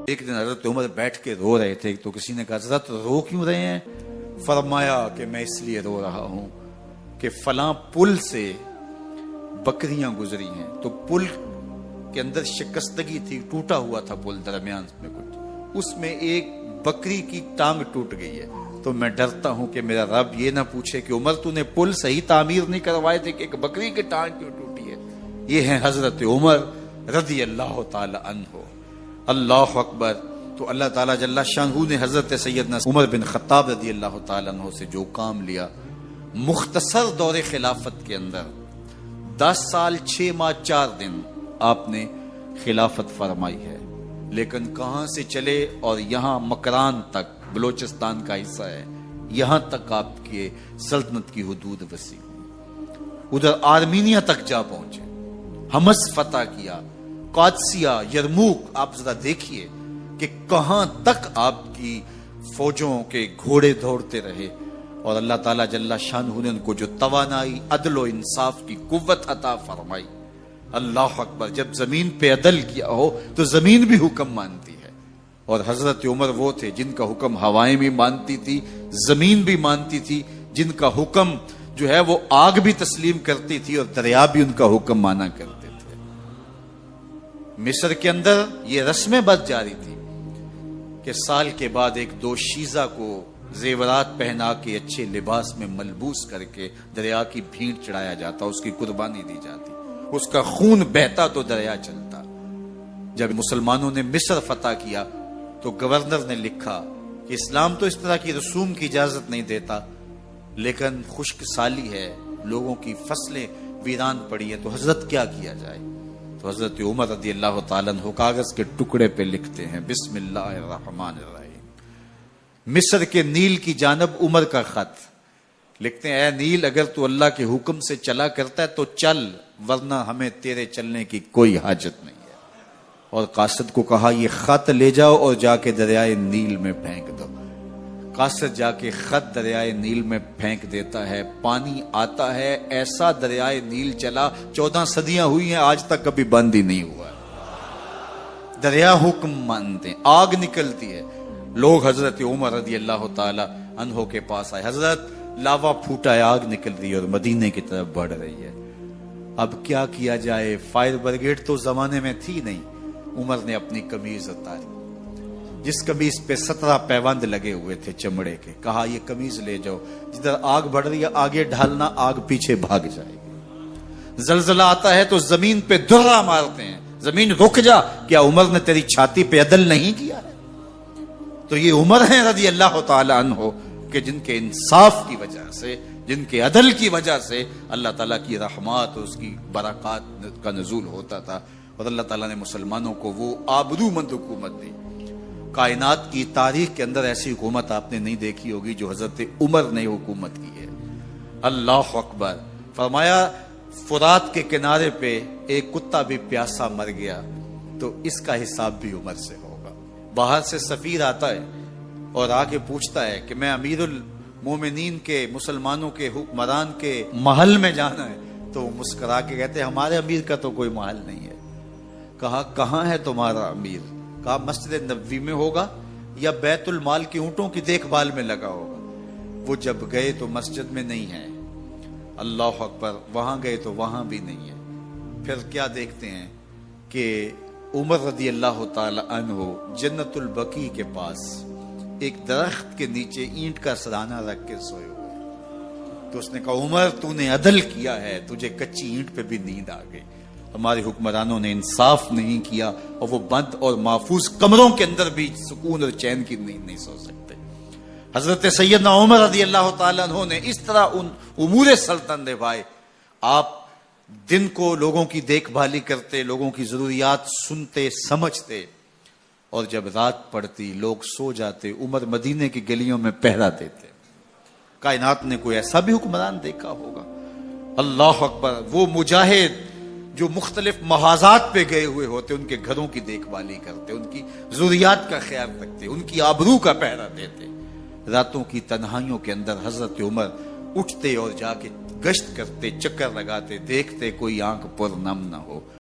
ایک دن حضرت عمر بیٹھ کے رو رہے تھے تو کسی نے کہا حضرت رو کیوں رہے ہیں؟ فرمایا کہ میں اس لیے رو رہا ہوں کہ فلاں پل سے بکریاں گزری ہیں تو پل کے اندر شکستگی تھی، ٹوٹا ہوا تھا پل درمیان میں کچھ، اس میں ایک بکری کی ٹانگ ٹوٹ گئی ہے، تو میں ڈرتا ہوں کہ میرا رب یہ نہ پوچھے کہ عمر تو نے پل صحیح تعمیر نہیں کروائے تھے کہ ایک بکری کی ٹانگ کیوں ٹوٹی ہے۔ یہ ہیں حضرت عمر رضی اللہ تعالی عنہ۔ اللہ اکبر۔ تو اللہ تعالیٰ جل شانہ نے حضرت سیدنا عمر بن خطاب رضی اللہ تعالیٰ عنہ سے جو کام لیا، مختصر دور خلافت کے اندر 10 سال 6 ماہ 4 دن آپ نے خلافت فرمائی ہے، لیکن کہاں سے چلے اور یہاں مکران تک، بلوچستان کا حصہ ہے، یہاں تک آپ کے سلطنت کی حدود وسیع ہوئی، ادھر آرمینیا تک جا پہنچے، حمص فتح کیا، قادسیہ، یرموک۔ آپ ذرا دیکھیے کہ کہاں تک آپ کی فوجوں کے گھوڑے دوڑتے رہے، اور اللہ تعالیٰ جل شانہ نے ان کو جو توانائی، عدل و انصاف کی قوت عطا فرمائی۔ اللہ اکبر۔ جب زمین پہ عدل کیا ہو تو زمین بھی حکم مانتی ہے، اور حضرت عمر وہ تھے جن کا حکم ہوائیں بھی مانتی تھی، زمین بھی مانتی تھی، جن کا حکم جو ہے وہ آگ بھی تسلیم کرتی تھی اور دریا بھی ان کا حکم مانا کرتے تھے۔ مصر کے اندر یہ رسمیں بد جاری تھی کہ سال کے بعد ایک دوشیزہ کو زیورات پہنا کے اچھے لباس میں ملبوس کر کے دریا کی بھیڑ چڑھایا جاتا، اس کی قربانی دی جاتی، اس کا خون بہتا تو دریا چلتا۔ جب مسلمانوں نے مصر فتح کیا تو گورنر نے لکھا کہ اسلام تو اس طرح کی رسوم کی اجازت نہیں دیتا، لیکن خشک سالی ہے، لوگوں کی فصلیں ویران پڑی ہے، تو حضرت کیا کیا جائے؟ تو حضرت عمر رضی اللہ تعالیٰ عنہ کاغذ کے ٹکڑے پہ لکھتے ہیں بسم اللہ الرحمن الرحیم۔ مصر کے نیل کی جانب عمر کا خط لکھتے ہیں، اے نیل اگر تو اللہ کے حکم سے چلا کرتا ہے تو چل، ورنہ ہمیں تیرے چلنے کی کوئی حاجت نہیں ہے۔ اور قاصد کو کہا یہ خط لے جاؤ اور جا کے دریائے نیل میں پھینک دو۔ قاصد جا کے خط دریائے نیل میں پھینک دیتا ہے، پانی آتا ہے، ایسا دریائے نیل چلا 14 صدیاں ہوئی ہیں، آج تک کبھی بند ہی نہیں ہوا۔ دریا حکم مانتے ہیں، آگ نکلتی ہے۔ لوگ حضرت عمر رضی اللہ تعالی عنہ کے پاس آئے، حضرت لاوا پھوٹا ہے، آگ نکل رہی ہے اور مدینے کی طرف بڑھ رہی ہے، اب کیا کیا جائے؟ فائر بریگیڈ تو زمانے میں تھی نہیں۔ عمر نے اپنی قمیض اتاری، جس قمیض پہ 17 پیوند لگے ہوئے تھے چمڑے کے، کہا یہ قمیض لے جاؤ، جدھر آگ بڑھ رہی ہے آگے ڈھالنا، آگ پیچھے بھاگ جائے گی۔ زلزلہ آتا ہے تو زمین پہ دھرا مارتے ہیں، زمین رک جا، کیا عمر نے تیری چھاتی پہ عدل نہیں کیا ہے؟ تو یہ عمر ہیں رضی اللہ تعالی عنہ کہ جن کے انصاف کی وجہ سے، جن کے عدل کی وجہ سے اللہ تعالیٰ کی رحمات اور اس کی برکات کا نزول ہوتا تھا، اور اللہ تعالیٰ نے مسلمانوں کو وہ آبرومند حکومت دی۔ کائنات کی تاریخ کے اندر ایسی حکومت آپ نے نہیں دیکھی ہوگی جو حضرت عمر نے حکومت کی ہے۔ اللہ اکبر۔ فرمایا فرات کے کنارے پہ ایک کتا بھی پیاسا مر گیا تو اس کا حساب بھی عمر سے ہوگا۔ باہر سے سفیر آتا ہے اور آ کے پوچھتا ہے کہ میں امیر المومنین کے، مسلمانوں کے حکمران کے محل میں جانا ہے، تو وہ مسکرا کے کہتے ہیں ہمارے امیر کا تو کوئی محل نہیں ہے۔ کہا کہاں ہے تمہارا امیر؟ کہا مسجد نبوی میں ہوگا یا بیت المال کی اونٹوں کی دیکھ بھال میں لگا ہوگا۔ وہ جب گئے تو مسجد میں نہیں ہے، اللہ اکبر، وہاں گئے تو وہاں بھی نہیں ہے۔ پھر کیا دیکھتے ہیں کہ عمر رضی اللہ تعالی عنہ جنت البقیع کے پاس ایک درخت کے نیچے اینٹ کا سرانہ رکھ کے سوئے ہوئے، تو اس نے کہا عمر تو نے عدل کیا ہے، تجھے کچی اینٹ پہ بھی نیند آ گئی۔ ہمارے حکمرانوں نے انصاف نہیں کیا اور وہ بند اور محفوظ کمروں کے اندر بھی سکون اور چین کی نیند نہیں سو سکتے۔ حضرت سیدنا عمر رضی اللہ تعالیٰ عنہ نے اس طرح ان امور سلطنت نبھائے۔ آپ دن کو لوگوں کی دیکھ بھالی کرتے، لوگوں کی ضروریات سنتے سمجھتے، اور جب رات پڑتی لوگ سو جاتے، عمر مدینے کی گلیوں میں پہرا دیتے۔ کائنات نے کوئی ایسا بھی حکمران دیکھا ہوگا؟ اللہ اکبر۔ وہ مجاہد جو مختلف محاذات پہ گئے ہوئے ہوتے، ان کے گھروں کی دیکھ بھالی کرتے، ان کی ضروریات کا خیال رکھتے، ان کی آبرو کا پہرا دیتے۔ راتوں کی تنہائیوں کے اندر حضرت عمر اٹھتے اور جا کے گشت کرتے، چکر لگاتے، دیکھتے کوئی آنکھ پر نم نہ ہو۔